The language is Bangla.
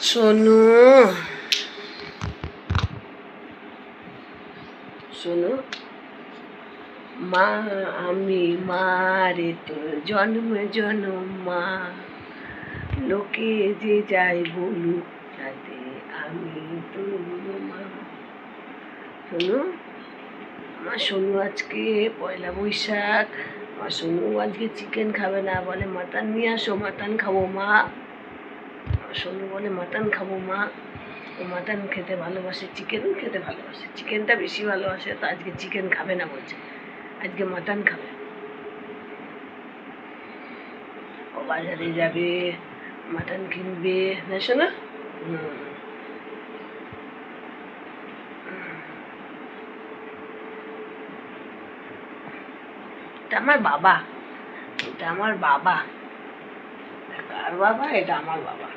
সোনু, সোনু, মা আমি মা রে তোর জন্ম জন্ম মা, লোকে যে যাই বলুক যাতে আমি তোর মা। সোনু, আমার সোনু আজকে পয়লা বৈশাখ, আমার সোনু আজকে চিকেন খাবে না, বলে মাটন নিয়ে আসো, মাটন খাবো মা। আমার সোনু বলে মাটন খাবো মা। ও মাটন খেতে ভালোবাসে, চিকেন খেতে ভালোবাসে, চিকেনটা বেশি ভালোবাসে, তো আজকে চিকেন খাবে না বলছে, আজকে মাটন খাবে। ও বাজারে যাবে, মাটন কিনবে, না শোনো? এটা আমার বাবা, এটা আমার বাবা। কার বাবা? এটা আমার বাবা।